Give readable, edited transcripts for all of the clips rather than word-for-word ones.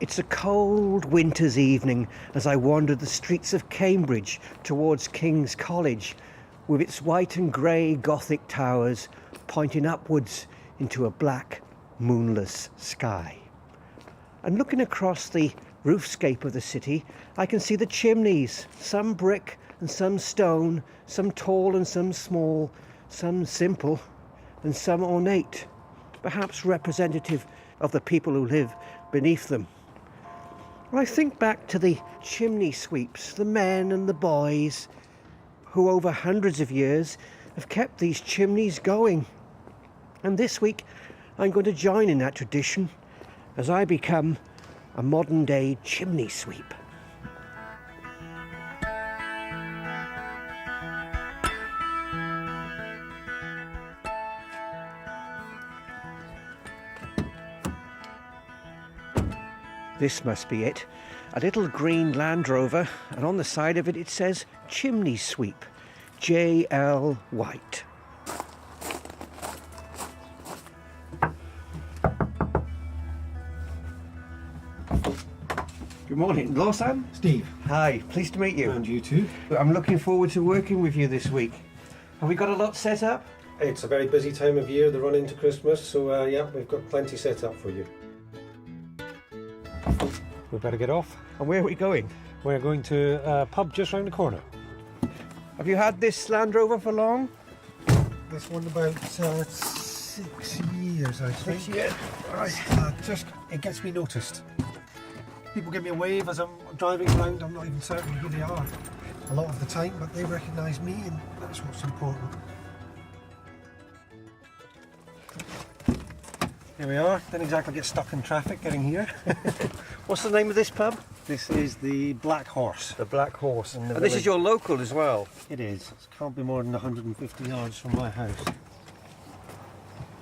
It's a cold winter's evening as I wander the streets of Cambridge towards King's College, with its white and grey Gothic towers pointing upwards into a black, moonless sky. And looking across the roofscape of the city, I can see the chimneys, some brick and some stone, some tall and some small, some simple and some ornate, perhaps representative of the people who live beneath them. I think back to the chimney sweeps, the men and the boys who over hundreds of years have kept these chimneys going. And this week I'm going to join in that tradition as I become a modern day chimney sweep. This must be it. A little green Land Rover, and on the side of it it says Chimney Sweep, J.L. White. Good morning, Lawson. Steve. Hi, pleased to meet you. And you too. I'm looking forward to working with you this week. Have we got a lot set up? It's a very busy time of year, the run into Christmas, so yeah, we've got plenty set up for you. We better get off. And where are we going? We're going to a pub just round the corner. Have you had this Land Rover for long? This one about 6 years, I think. 6 years. Right. It gets me noticed. People give me a wave as I'm driving around. I'm not even certain who they are a lot of the time, but they recognise me, and that's what's important. Here we are. Didn't exactly get stuck in traffic getting here. What's the name of this pub? This is the Black Horse. The Black Horse. And this is your local as well? It is. It can't be more than 150 yards from my house.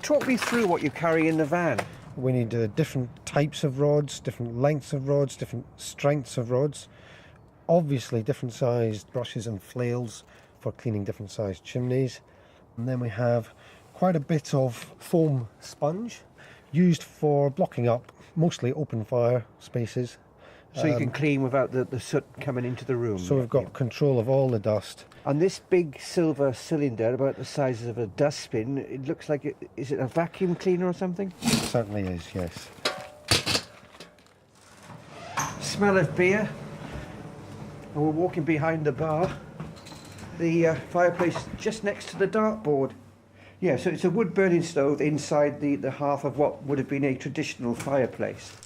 Talk me through what you carry in the van. We need different types of rods, different lengths of rods, different strengths of rods. Obviously different sized brushes and flails for cleaning different sized chimneys. And then we have quite a bit of foam sponge used for blocking up mostly open fire spaces. So you can clean without the soot coming into the room. So we've got control of all the dust. And this big silver cylinder, about the size of a dustbin, it looks like is it a vacuum cleaner or something? It certainly is, yes. Smell of beer. And we're walking behind the bar. The fireplace just next to the dartboard. Yeah, so it's a wood-burning stove inside the hearth of what would have been a traditional fireplace.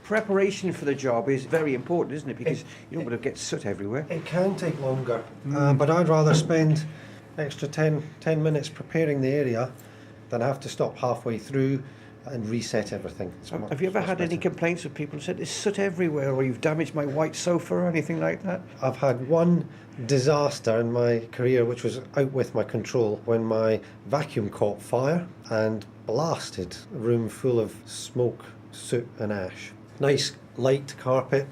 Preparation for the job is very important, isn't it? Because you don't want to get soot everywhere. It can take longer, but I'd rather spend extra 10 minutes preparing the area than have to stop halfway through and reset everything. Have you ever had any complaints of people who said there's soot everywhere, or you've damaged my white sofa or anything like that? I've had one disaster in my career which was out with my control when my vacuum caught fire and blasted a room full of smoke, soot and ash. Nice light carpet,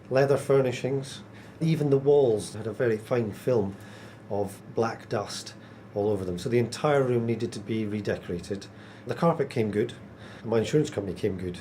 leather furnishings, even the walls had a very fine film of black dust all over them, so the entire room needed to be redecorated. The carpet came good, and my insurance company came good.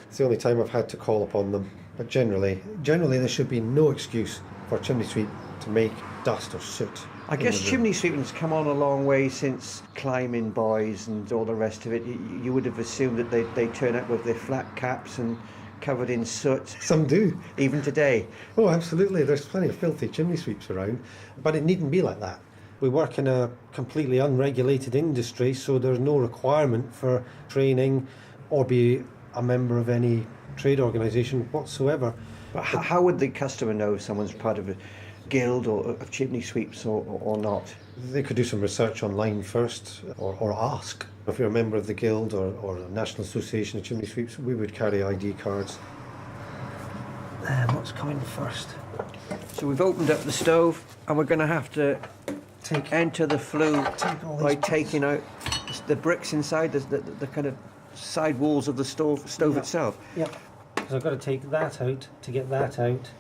It's the only time I've had to call upon them, but generally there should be no excuse for a chimney sweep to make dust or soot. I guess chimney sweeping's come on a long way since climbing boys and all the rest of it. You would have assumed that they turn up with their flat caps and covered in soot. Some do. Even today. Oh, absolutely. There's plenty of filthy chimney sweeps around, but it needn't be like that. We work in a completely unregulated industry, so there's no requirement for training or be a member of any trade organisation whatsoever. But how would the customer know if someone's part of a guild or of chimney sweeps or not? They could do some research online first or ask. If you're a member of the guild or the National Association of Chimney Sweeps, we would carry ID cards. What's coming first? So we've opened up the stove and we're going to have to enter the flue by taking out the bricks inside, the kind of side walls of the stove itself. Yeah. So I've got to take that out to get that out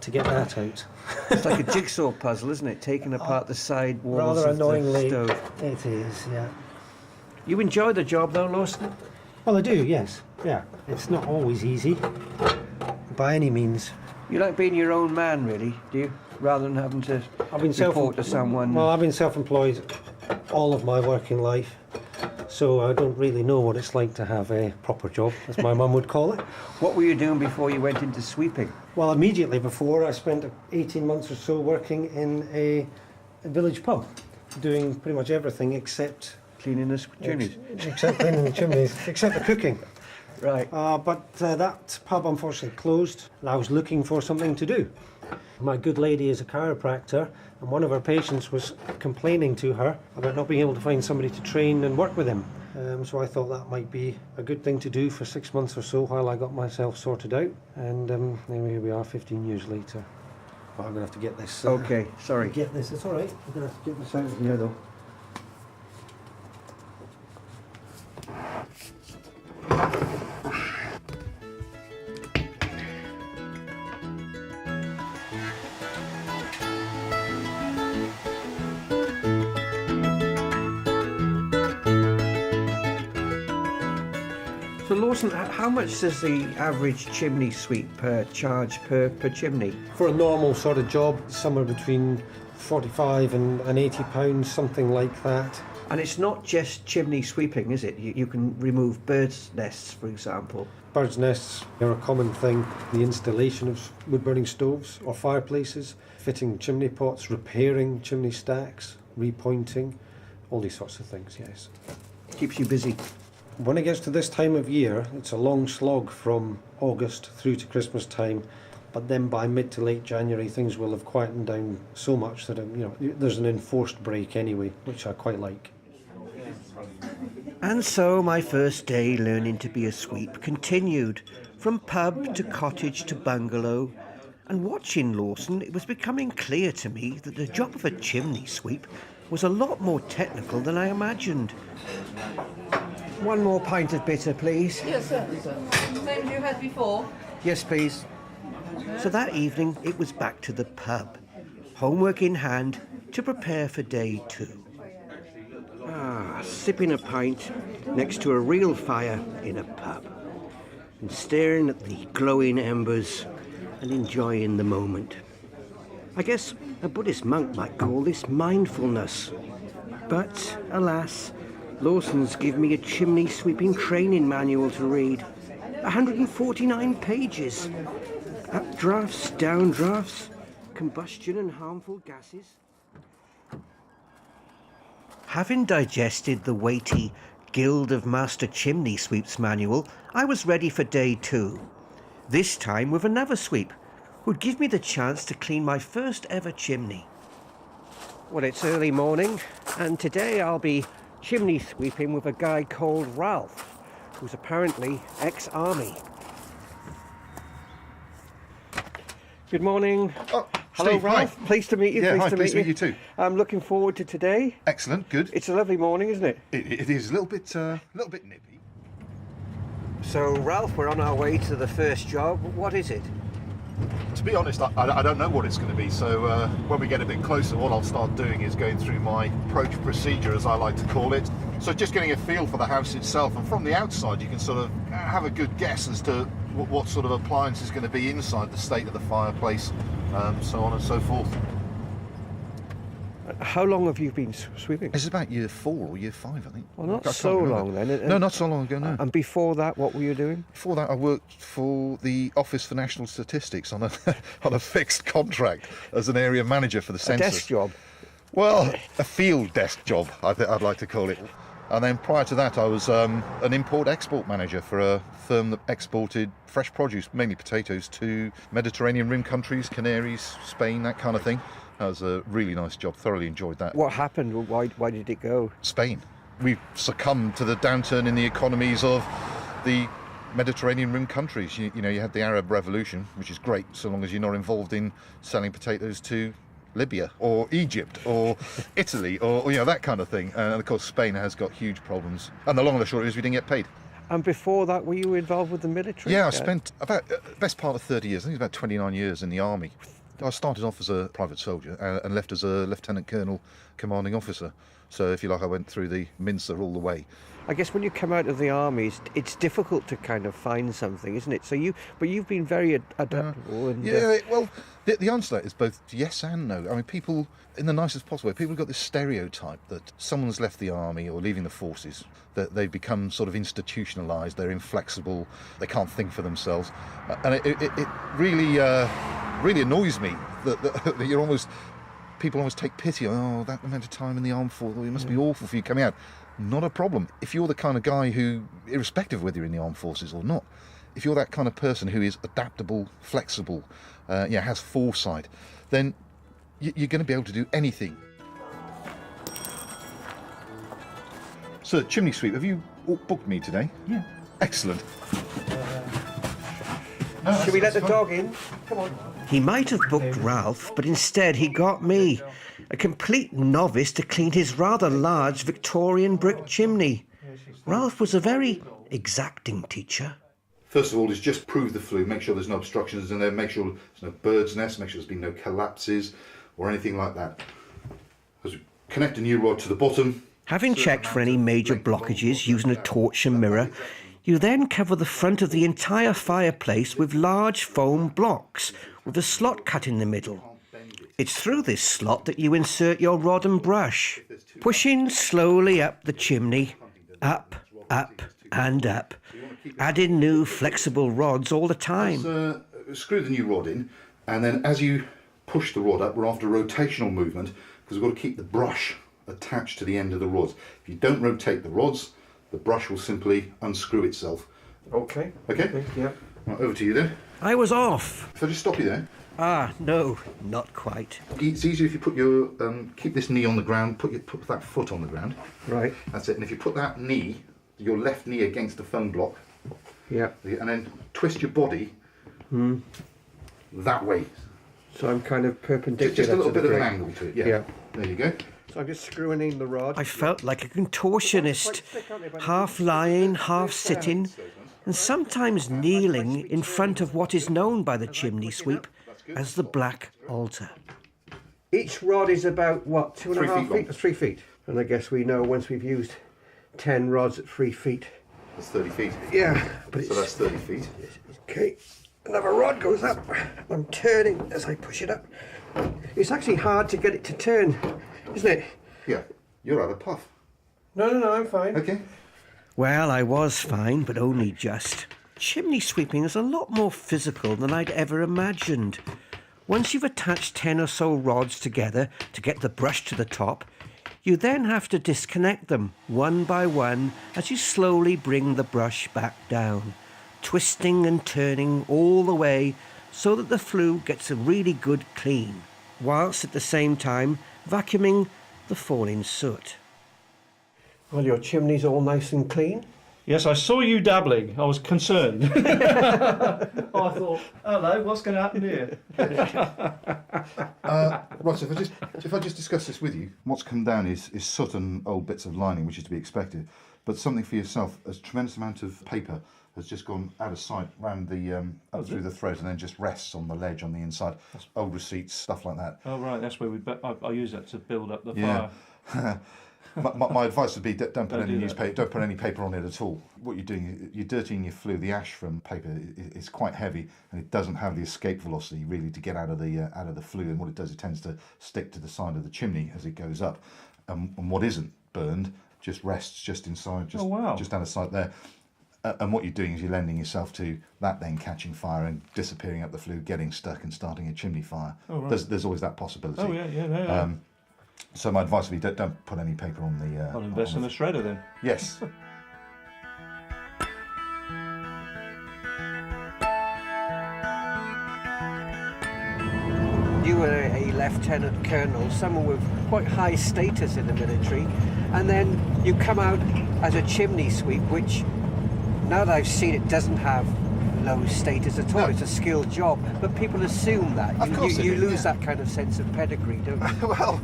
to get that out. It's like a jigsaw puzzle, isn't it? Taking apart the side walls rather of annoyingly, the stove. It is, yeah. You enjoy the job though, Lawson? Well, I do, yes. Yeah, it's not always easy, by any means. You like being your own man, really, do you? Rather than having to I've been report to someone. Well, I've been self-employed all of my working life, so I don't really know what it's like to have a proper job, as my mum would call it. What were you doing before you went into sweeping? Well, immediately before, I spent 18 months or so working in a village pub, doing pretty much everything except Cleaning the chimneys. except cleaning the chimneys, except the cooking. Right. But that pub unfortunately closed, and I was looking for something to do. My good lady is a chiropractor, and one of her patients was complaining to her about not being able to find somebody to train and work with him. So I thought that might be a good thing to do for 6 months or so while I got myself sorted out. And anyway, here we are 15 years later. Well, I'm going to have to get this. Okay, sorry. Get this. It's all right. I'm going to have to get this out of here, though. So Lawson, how much does the average chimney sweep charge per chimney? For a normal sort of job, somewhere between 45 and 80 pounds, something like that. And it's not just chimney sweeping, is it? You can remove birds' nests, for example. Birds' nests are a common thing. The installation of wood-burning stoves or fireplaces, fitting chimney pots, repairing chimney stacks, repointing, all these sorts of things, yes. Keeps you busy. When it gets to this time of year, it's a long slog from August through to Christmas time, but then by mid to late January things will have quietened down so much that there's an enforced break anyway, which I quite like. And so my first day learning to be a sweep continued, from pub to cottage to bungalow. And watching Lawson, it was becoming clear to me that the job of a chimney sweep was a lot more technical than I imagined. One more pint of bitter, please. Yes, certainly, sir. Same as you had before. Yes, please. So that evening, it was back to the pub, homework in hand, to prepare for day 2. Sipping a pint next to a real fire in a pub, and staring at the glowing embers and enjoying the moment. I guess a Buddhist monk might call this mindfulness. But, alas, Lawson's given me a chimney sweeping training manual to read. 149 pages. Updrafts, downdrafts, combustion and harmful gases. Having digested the weighty Guild of Master Chimney Sweeps manual, I was ready for day 2. This time with another sweep, who'd give me the chance to clean my first ever chimney. Well, it's early morning, and today I'll be chimney sweeping with a guy called Ralph, who's apparently ex-army. Good morning. Oh, hello, Steve, Ralph. hi. Pleased to meet you. Yeah, Pleased hi, to pleased meet to meet you too. I'm looking forward to today. Excellent, good. It's a lovely morning, isn't it? It is a little bit nippy. So, Ralph, we're on our way to the first job. What is it? To be honest, I don't know what it's going to be. So when we get a bit closer, what I'll start doing is going through my approach procedure, as I like to call it. So just getting a feel for the house itself, and from the outside, you can sort of have a good guess as to what sort of appliance is going to be inside, the state of the fireplace, so on and so forth. How long have you been sweeping? This is about year 4 or year 5, I think. Well, not I can't so remember. long then. No, not so long ago, no. And before that, what were you doing? Before that, I worked for the Office for National Statistics on a fixed contract as an area manager for the A census. desk job. Well, a field desk job, I'd like to call it. And then prior to that, I was an import-export manager for a firm that exported fresh produce, mainly potatoes, to Mediterranean rim countries, Canaries, Spain, that kind of thing. That was a really nice job, thoroughly enjoyed that. What happened? Why did it go? Spain. We've succumbed to the downturn in the economies of the Mediterranean rim countries. You know, you had the Arab Revolution, which is great so long as you're not involved in selling potatoes to Libya or Egypt or Italy or that kind of thing. And of course Spain has got huge problems. And the long and the short is we didn't get paid. And before that, were you involved with the military? Yeah, I spent about best part of 30 years. I think it's about 29 years in the army. I started off as a private soldier and left as a lieutenant colonel commanding officer. So if you like, I went through the mincer all the way. I guess when you come out of the army, it's difficult to kind of find something, isn't it? But you've been very adaptable. And, Well, the answer to that is both yes and no. I mean, people, in the nicest possible way, people have got this stereotype that someone's left the army or leaving the forces, that they've become sort of institutionalised, they're inflexible, they can't think for themselves. And it really, really annoys me that you're almost... People almost take pity. Oh, that amount of time in the armed forces, it must be awful for you coming out. Not a problem. If you're the kind of guy who, irrespective of whether you're in the armed forces or not, if you're that kind of person who is adaptable, flexible, has foresight, then you're going to be able to do anything. So, chimney sweep, have you booked me today? Yeah. Excellent. Should we let the dog in? Come on. He might have booked Ralph, but instead he got me, a complete novice, to clean his rather large Victorian brick chimney. Ralph was a very exacting teacher. First of all, is just prove the flue, make sure there's no obstructions in there, make sure there's no bird's nest, make sure there's been no collapses or anything like that. Connect a new rod to the bottom. Having checked for any major blockages using a torch and mirror, you then cover the front of the entire fireplace with large foam blocks with a slot cut in the middle. It's through this slot that you insert your rod and brush, pushing slowly up the chimney, up, up and up, adding new flexible rods all the time. Screw the new rod in, and then as you push the rod up, we're after rotational movement, because we've got to keep the brush attached to the end of the rods. If you don't rotate the rods, the brush will simply unscrew itself. Okay. Okay? Yeah. Right, over to you then. I was off. If I just stop you there. Ah, no, not quite. It's easier if you put your, keep this knee on the ground, put that foot on the ground. Right. That's it. And if you put that knee, your left knee against the foam block, Yeah. and then twist your body that way. So I'm kind of perpendicular. Just a little to the bit of an brick. angle to it, yeah. Yeah. There you go. So I'm just screwing in the rod. I felt like a contortionist, half lying, half sitting, and sometimes kneeling in front of what is known by the chimney sweep as the black altar. Each rod is about, what, 2.5 feet? long. 3 feet. And I guess we know once we've used 10 rods at 3 feet. That's 30 feet. Yeah, but So that's 30 feet. Okay, another rod goes up. I'm turning as I push it up. It's actually hard to get it to turn, isn't it? Yeah. You're out of puff. No, I'm fine. Okay. Well, I was fine, but only just. Chimney sweeping is a lot more physical than I'd ever imagined. Once you've attached 10 or so rods together to get the brush to the top, you then have to disconnect them one by one as you slowly bring the brush back down, twisting and turning all the way so that the flue gets a really good clean, whilst at the same time vacuuming the falling soot. Well, your chimney's all nice and clean. Yes, I saw you dabbling. I was concerned. I thought, hello, what's going to happen here? Right, so if I just discuss this with you, what's come down is soot and old bits of lining, which is to be expected. But something for yourself, a tremendous amount of paper has just gone out of sight round the up through the threads and then just rests on the ledge on the inside. Old receipts, stuff like that. Oh, right, that's where I use that to build up the Yeah. fire. My advice would be don't put Don't any do that. newspaper, don't put any paper on it at all. What you're doing, you're dirtying your flue. The ash from paper is quite heavy, and it doesn't have the escape velocity really to get out of the flue. And what it does, it tends to stick to the side of the chimney as it goes up. And what isn't burned just rests just inside, just down the side there. And what you're doing is you're lending yourself to that then catching fire and disappearing up the flue, getting stuck and starting a chimney fire. Oh, right. There's always that possibility. Oh, yeah. So my advice would be don't put any paper on the... I'll invest in a shredder then. Yes. You were a lieutenant colonel, someone with quite high status in the military, and then you come out as a chimney sweep, which, now that I've seen it, doesn't have low status at all. No. It's a skilled job, but people assume that. Of course they you do, lose yeah. that kind of sense of pedigree, don't you? Well,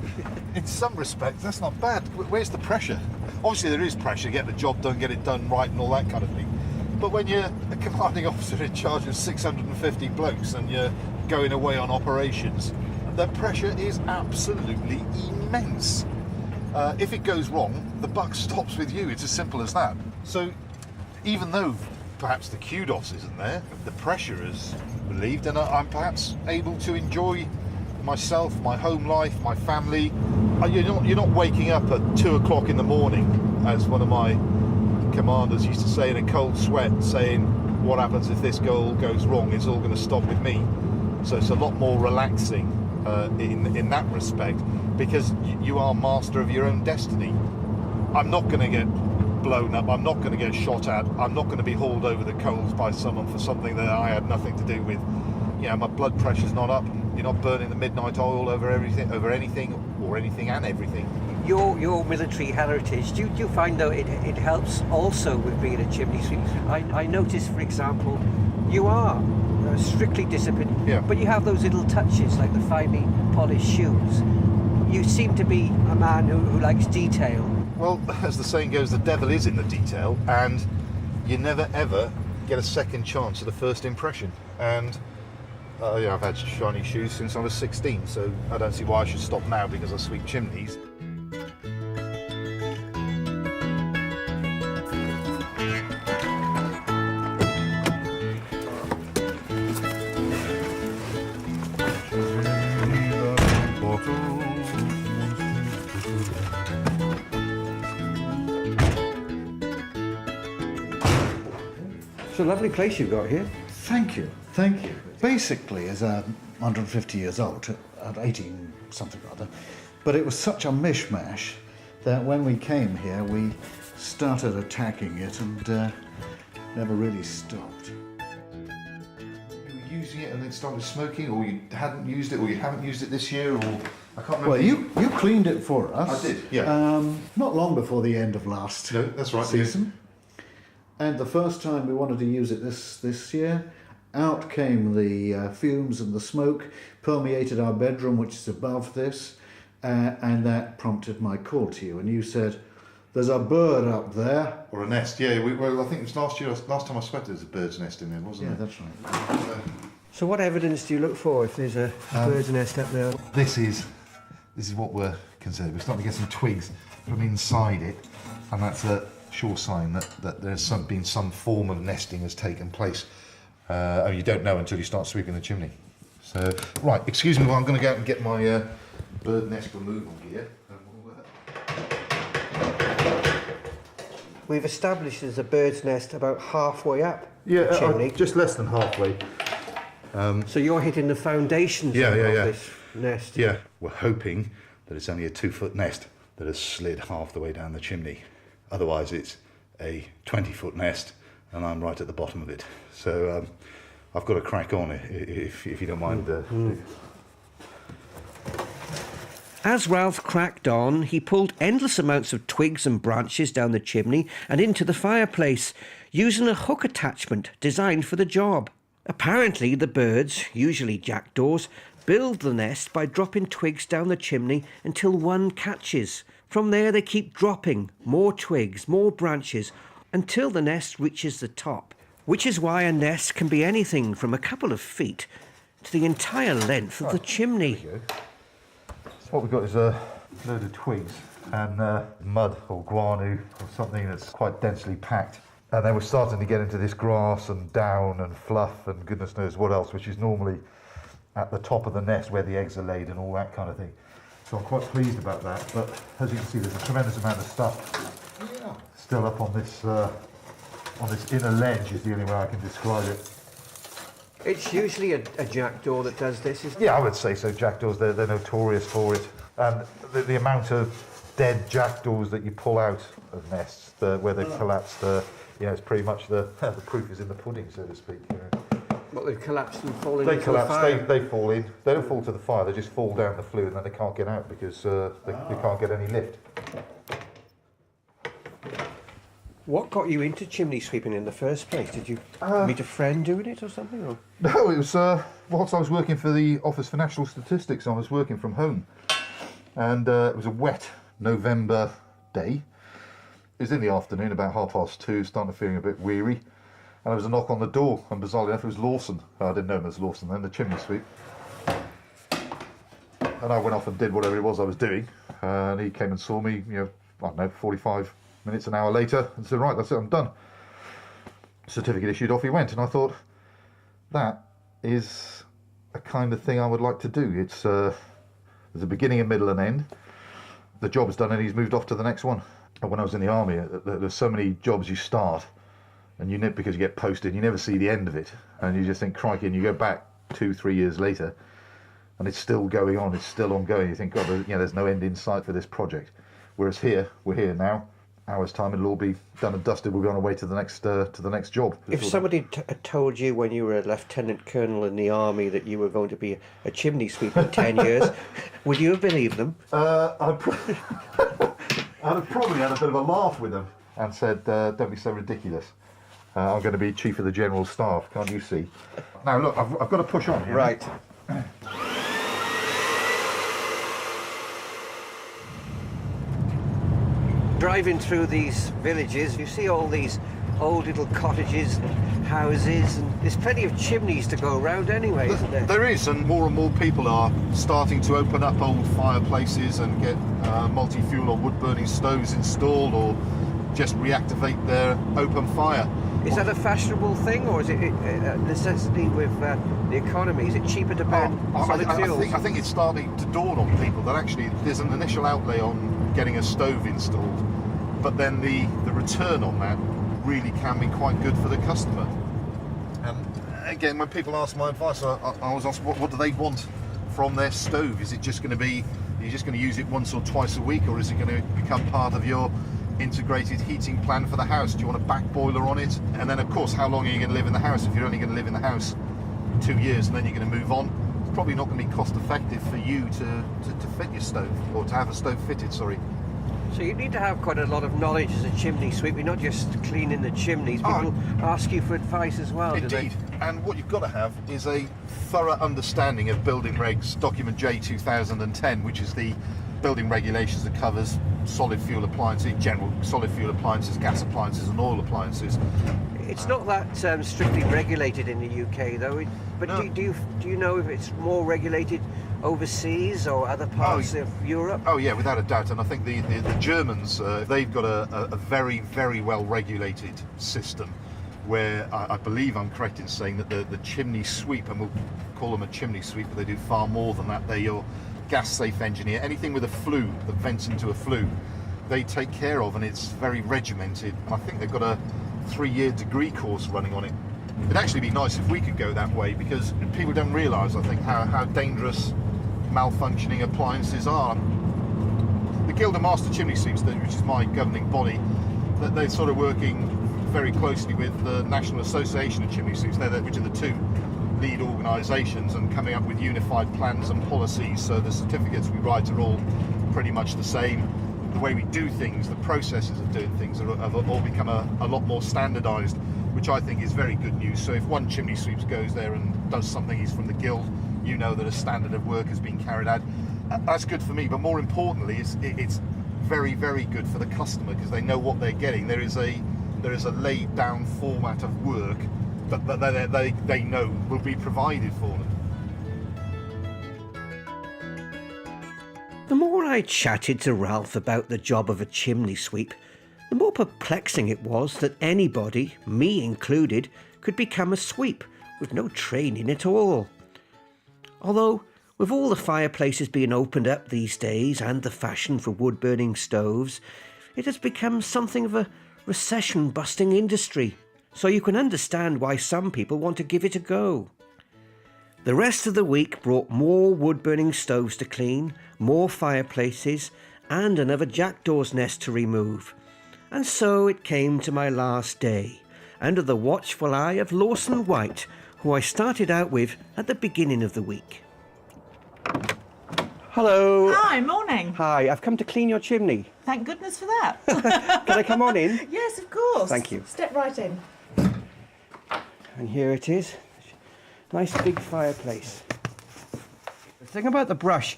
in some respects, that's not bad. Where's the pressure? Obviously, there is pressure. Get the job done, get it done right, and all that kind of thing. But when you're a commanding officer in charge of 650 blokes and you're going away on operations, the pressure is absolutely immense. If it goes wrong, the buck stops with you. It's as simple as that. So even though perhaps the kudos isn't there, the pressure is relieved, and I'm perhaps able to enjoy myself, my home life, my family. You're not waking up at 2 o'clock in the morning, as one of my commanders used to say, in a cold sweat, saying, what happens if this goal goes wrong? It's all going to stop with me. So it's a lot more relaxing in that respect, because you are master of your own destiny. I'm not going to get blown up, I'm not going to get shot at, I'm not going to be hauled over the coals by someone for something that I had nothing to do with. You know, my blood pressure's not up, you're not burning the midnight oil over anything and everything. Your military heritage, do you find though it helps also with being a chimney sweep? I noticed, for example, you are strictly disciplined, Yeah. but you have those little touches like the finely polished shoes. You seem to be a man who likes detail. Well, as the saying goes, the devil is in the detail, and you never ever get a second chance at the first impression. And yeah, I've had shiny shoes since I was 16, so I don't see why I should stop now because I sweep chimneys. It's a lovely place you've got here. Thank you, thank you. Basically, as a 150 years old, at 18 something or other, but it was such a mishmash that when we came here, we started attacking it and never really stopped. You were using it and then started smoking, or you hadn't used it, or you haven't used it this year, or I can't remember. Well, you cleaned it for us. I did, yeah. Not long before the end of last No, that's right, season. And the first time we wanted to use it this year, out came the fumes and the smoke, permeated our bedroom, which is above this, and that prompted my call to you. And you said, there's a bird up there. Or a nest, yeah. Well, I think it was last time I spoke, there was a bird's nest in there, wasn't Yeah, there? that's right. So what evidence do you look for if there's a bird's nest up there? This is what we're concerned. We're starting to get some twigs from inside it, and that's a sure sign that there's been some form of nesting has taken place. You don't know until you start sweeping the chimney. So, right, excuse me while I'm going to go out and get my bird nest removal gear. We've established there's a bird's nest about halfway up Yeah, the chimney. just less than halfway. So you're hitting the foundations Yeah, of yeah, yeah. this nest. Yeah, we're hoping that it's only a 2-foot nest that has slid half the way down the chimney. Otherwise, it's a 20-foot nest, and I'm right at the bottom of it. So I've got to crack on if you don't mind. As Ralph cracked on, he pulled endless amounts of twigs and branches down the chimney and into the fireplace, using a hook attachment designed for the job. Apparently, the birds, usually jackdaws, build the nest by dropping twigs down the chimney until one catches. From there, they keep dropping more twigs, more branches, until the nest reaches the top, which is why a nest can be anything from a couple of feet to the entire length of the chimney. So what we've got is a load of twigs and mud or guano or something that's quite densely packed. And then we're starting to get into this grass and down and fluff and goodness knows what else, which is normally at the top of the nest where the eggs are laid and all that kind of thing. So I'm quite pleased about that, but as you can see, there's a tremendous amount of stuff still up on this inner ledge is the only way I can describe it. It's usually a jackdaw that does this, isn't it? Yeah, I would say so. Jackdaws, they're notorious for it. And the amount of dead jackdaws that you pull out of nests where they've collapsed, it's pretty much the proof is in the pudding, so to speak. You know. Well, they've collapsed and fallen They into collapse, the fire. they fall in. They don't fall to the fire, they just fall down the flue and then they can't get out because they can't get any lift. What got you into chimney sweeping in the first place? Did you meet a friend doing it or something? Or? No, it was whilst I was working for the Office for National Statistics, I was working from home. And it was a wet November day. It was in the afternoon, about 2:30, starting to feeling a bit weary. there was a knock on the door, and bizarrely enough, it was Lawson. I didn't know him as Lawson then, the chimney sweep. And I went off and did whatever it was I was doing, and he came and saw me, I don't know, 45 minutes, an hour later, and said, right, that's it, I'm done. Certificate issued, off he went, and I thought, that is a kind of thing I would like to do. It's there's a beginning, a middle, and end. The job's done, and he's moved off to the next one. And when I was in the army, there's so many jobs you start, and because you get posted, you never see the end of it, and you just think, crikey, and you go back 2-3 years later, and it's still going on, it's still ongoing. You think, God, there's no end in sight for this project. Whereas here, we're here now. Hour's time, it'll all be done and dusted. We'll be on our way to the next job. If somebody had told you when you were a lieutenant colonel in the army that you were going to be a chimney sweep in 10 years, would you have believed them? I'd have probably had a bit of a laugh with them and said, don't be so ridiculous. I'm going to be Chief of the General Staff, can't you see? Now look, I've got to push on here. Right. Driving through these villages, you see all these old little cottages and houses, and there's plenty of chimneys to go around anyway, isn't there? There is, and more people are starting to open up old fireplaces and get multi-fuel or wood-burning stoves installed, or just reactivate their open fire. Is that a fashionable thing, or is it a necessity with the economy? Is it cheaper to burn solid fuels? I think it's starting to dawn on people that actually there's an initial outlay on getting a stove installed, but then the return on that really can be quite good for the customer. And again, when people ask my advice, I always ask, what do they want from their stove? Is it just going to be, you're just going to use it once or twice a week, or is it going to become part of your integrated heating plan for the house? Do you want a back boiler on it? And then of course, how long are you going to live in the house? If you're only going to live in the house 2 years and then you're going to move on, it's probably not going to be cost effective for you to fit your stove, or to have a stove fitted, sorry. So you need to have quite a lot of knowledge as a chimney sweep. You're not just cleaning the chimneys. People ask you for advice as well, do they? Indeed. And what you've got to have is a thorough understanding of building regs, document J 2010, which is the building regulations that covers solid fuel appliances, general solid fuel appliances, gas appliances and oil appliances. It's not that strictly regulated in the UK though, but No. do you know if it's more regulated overseas or other parts of Europe? Oh yeah, without a doubt. And I think the Germans, they've got a very, very well regulated system where I believe I'm correct in saying that the chimney sweep, and we'll call them a chimney sweep, but they do far more than that. They're your gas safe engineer. Anything with a flue that vents into a flue, they take care of, and it's very regimented. And I think they've got a 3-year degree course running on it. It'd actually be nice if we could go that way, because people don't realise, I think, how dangerous malfunctioning appliances are. The Guild of Master Chimney Sweeps, which is my governing body, that they're sort of working very closely with the National Association of Chimney Sweeps, which are the two lead organisations, and coming up with unified plans and policies. So the certificates we write are all pretty much the same. The way we do things, the processes of doing things have all become a lot more standardised, which I think is very good news. So if one chimney sweeps goes there and does something, he's from the guild, you know that a standard of work has been carried out. That's good for me, but more importantly, it's very, very good for the customer, because they know what they're getting. There is a laid down format of work that they know will be provided for them. The more I chatted to Ralph about the job of a chimney sweep, the more perplexing it was that anybody, me included, could become a sweep with no training at all. Although, with all the fireplaces being opened up these days and the fashion for wood-burning stoves, it has become something of a recession-busting industry, so you can understand why some people want to give it a go. The rest of the week brought more wood-burning stoves to clean, more fireplaces, and another jackdaw's nest to remove. And so it came to my last day, under the watchful eye of Lawson White, who I started out with at the beginning of the week. Hello. Hi, morning. Hi, I've come to clean your chimney. Thank goodness for that. Can I come on in? Yes, of course. Thank you. Step right in. And here it is. Nice big fireplace. The thing about the brush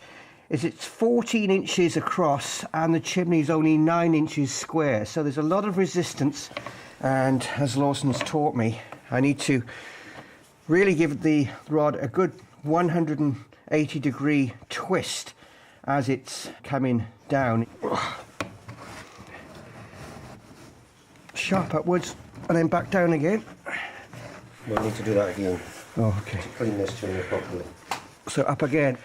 is it's 14 inches across and the chimney's only 9 inches square, so there's a lot of resistance And as Lawson's taught me, I need to really give the rod a good 180-degree twist as it's coming down. Sharp upwards and then back down again. We'll need to do that again Oh, okay. to clean this chimney properly. So up again.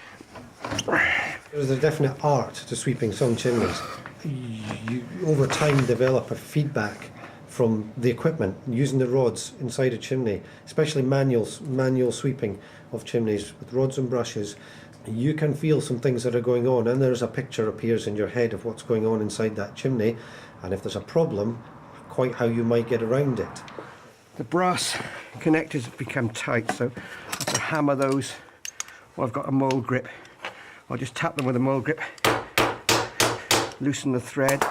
There's a definite art to sweeping some chimneys. You over time develop a feedback from the equipment, using the rods inside a chimney, especially manual sweeping of chimneys with rods and brushes. You can feel some things that are going on, and there's a picture appears in your head of what's going on inside that chimney, and if there's a problem, quite how you might get around it. The brass connectors have become tight, so I have to hammer those. Well, I've got a mould grip. I'll just tap them with a mould grip, loosen the thread.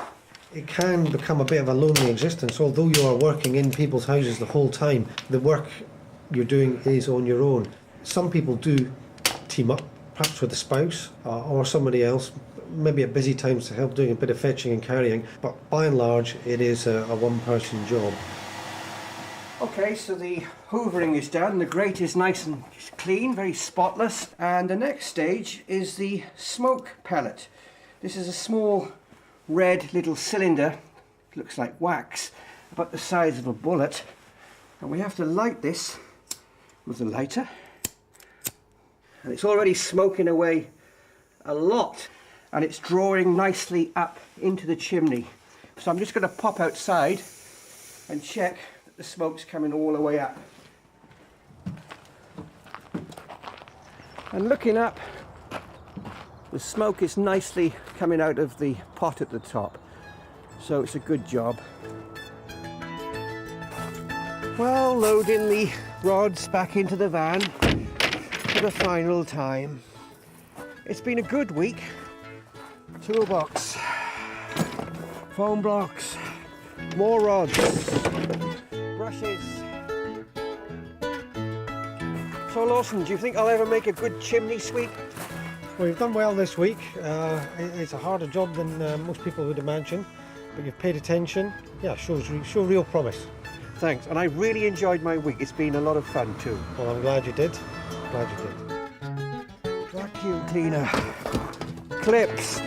It can become a bit of a lonely existence, although you are working in people's houses the whole time. The work you're doing is on your own. Some people do team up, perhaps with a spouse or somebody else, maybe at busy times to help doing a bit of fetching and carrying, but by and large it is a one-person job. Okay, so the hoovering is done, the grate is nice and clean, very spotless, and the next stage is the smoke pellet. This is a small red little cylinder, looks like wax, about the size of a bullet, and we have to light this with the lighter, and it's already smoking away a lot, and it's drawing nicely up into the chimney. So I'm just going to pop outside and check that the smoke's coming all the way up. And looking up, the smoke is nicely coming out of the pot at the top, so it's a good job. Well, loading the rods back into the van for the final time. It's been a good week. Toolbox, foam blocks, more rods, brushes. So Lawson, do you think I'll ever make a good chimney sweep? Well, you've done well this week. It's a harder job than most people would imagine, but you've paid attention. Yeah, show real promise. Thanks, and I really enjoyed my week. It's been a lot of fun too. Well, I'm glad you did. Glad you did. Vacuum cleaner, clips,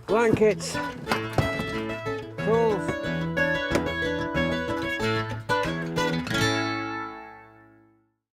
blankets, tools.